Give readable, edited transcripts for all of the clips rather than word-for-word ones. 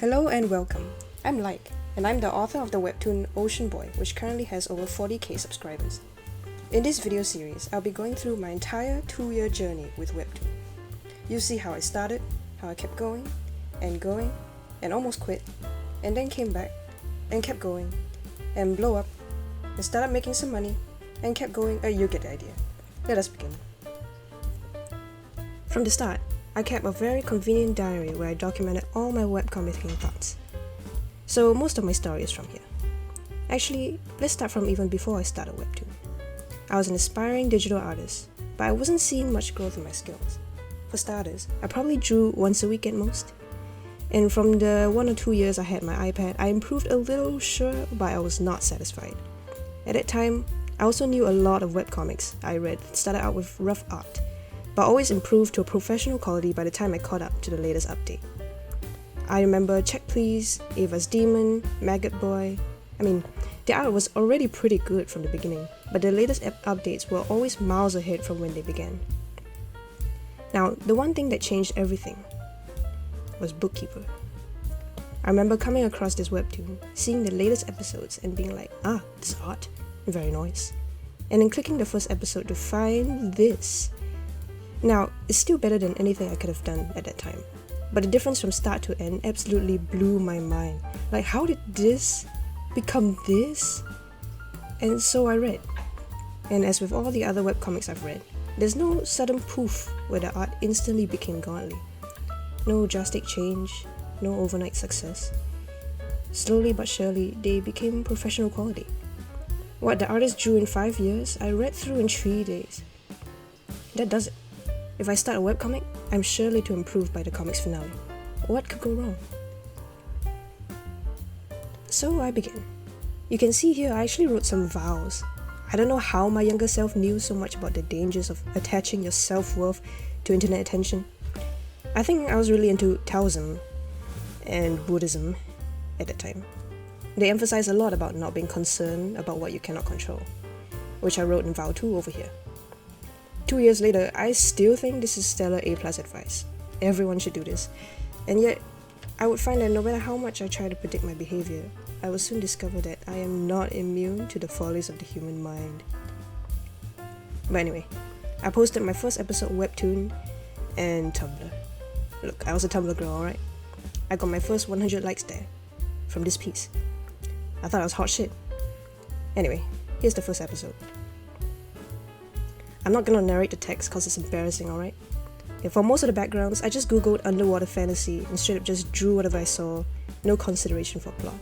Hello and welcome. I'm Like, and I'm the author of the webtoon Ocean Boy, which currently has over 40k subscribers. In this video series, I'll be going through my entire 2-year journey with webtoon. You'll see how I started, how I kept going, and almost quit, and then came back, and kept going, and blow up, and started making some money, and kept going. You get the idea. Let us begin. From the start, I kept a very convenient diary where I documented all my webcomic thoughts. So most of my story is from here. Actually, let's start from even before I started webtoon. I was an aspiring digital artist, but I wasn't seeing much growth in my skills. For starters, I probably drew once a week at most. And from the 1 or 2 years I had my iPad, I improved a little, sure, but I was not satisfied. At that time, I also knew a lot of webcomics I read started out with rough art, but always improved to a professional quality by the time I caught up to the latest update. I remember Check Please, Ava's Demon, Maggot Boy. The art was already pretty good from the beginning, but the latest updates were always miles ahead from when they began. Now, the one thing that changed everything was Bookkeeper. I remember coming across this webtoon, seeing the latest episodes and being like, this art, very nice. And then clicking the first episode to find this. Now, it's still better than anything I could have done at that time, but the difference from start to end absolutely blew my mind. Like, how did this become this? And so I read. And as with all the other webcomics I've read, there's no sudden poof where the art instantly became godly. No drastic change, no overnight success. Slowly but surely, they became professional quality. What the artist drew in 5 years, I read through in 3 days. That does it. If I start a webcomic, I'm surely to improve by the comic's finale. What could go wrong? So I began. You can see here I actually wrote some vows. I don't know how my younger self knew so much about the dangers of attaching your self-worth to internet attention. I think I was really into Taoism and Buddhism at that time. They emphasize a lot about not being concerned about what you cannot control, which I wrote in Vow 2 over here. 2 years later, I still think this is stellar A+ advice. Everyone should do this. And yet, I would find that no matter how much I try to predict my behavior, I will soon discover that I am not immune to the follies of the human mind. But anyway, I posted my first episode webtoon and Tumblr. Look, I was a Tumblr girl, alright? I got my first 100 likes there, from this piece. I thought I was hot shit. Anyway, here's the first episode. I'm not gonna narrate the text cause it's embarrassing, alright? And for most of the backgrounds, I just googled underwater fantasy and straight up just drew whatever I saw, no consideration for plot.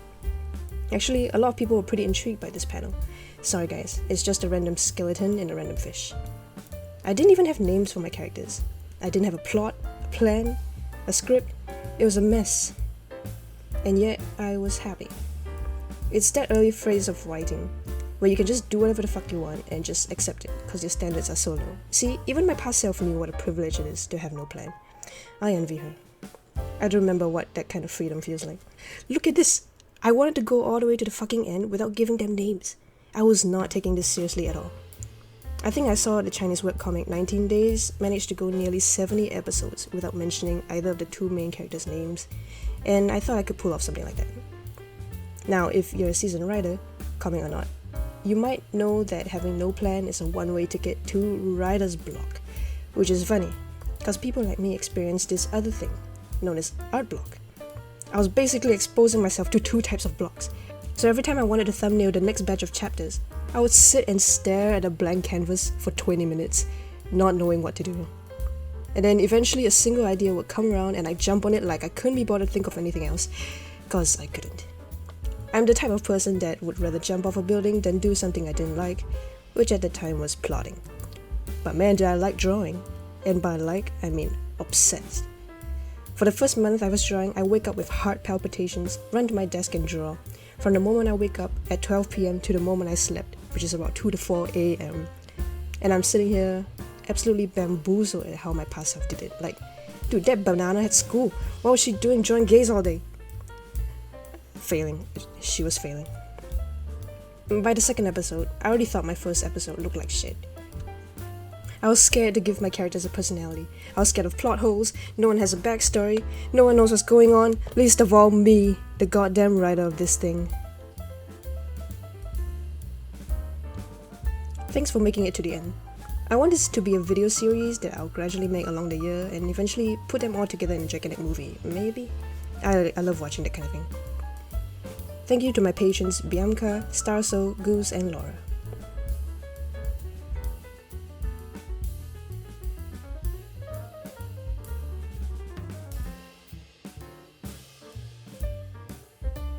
Actually, a lot of people were pretty intrigued by this panel. Sorry guys, it's just a random skeleton and a random fish. I didn't even have names for my characters. I didn't have a plot, a plan, a script. It was a mess. And yet, I was happy. It's that early phase of writing, where you can just do whatever the fuck you want and just accept it, because your standards are so low. See, even my past self knew what a privilege it is to have no plan. I envy her. I don't remember what that kind of freedom feels like. Look at this! I wanted to go all the way to the fucking end without giving them names. I was not taking this seriously at all. I think I saw the Chinese webcomic 19 Days managed to go nearly 70 episodes without mentioning either of the two main characters' names, and I thought I could pull off something like that. Now, if you're a seasoned writer, comic or not, you might know that having no plan is a one-way ticket to writer's block, which is funny, because people like me experience this other thing, known as art block. I was basically exposing myself to 2 types of blocks, so every time I wanted to thumbnail the next batch of chapters, I would sit and stare at a blank canvas for 20 minutes, not knowing what to do. And then eventually a single idea would come around and I'd jump on it like I couldn't be bothered to think of anything else, cause I couldn't. I'm the type of person that would rather jump off a building than do something I didn't like, which at the time was plotting. But man, did I like drawing. And by like, I mean obsessed. For the first month I was drawing, I wake up with heart palpitations, run to my desk and draw. From the moment I wake up at 12 p.m. to the moment I slept, which is about 2 to 4 a.m. And I'm sitting here absolutely bamboozled at how my past self did it. Like, dude, that banana had school. What was she doing drawing gays all day? Failing. She was failing. By the second episode, I already thought my first episode looked like shit. I was scared to give my characters a personality. I was scared of plot holes, no one has a backstory, no one knows what's going on, least of all me, the goddamn writer of this thing. Thanks for making it to the end. I want this to be a video series that I'll gradually make along the year and eventually put them all together in a gigantic movie, maybe? I love watching that kind of thing. Thank you to my patrons Bianca, Starso, Goose and Laura.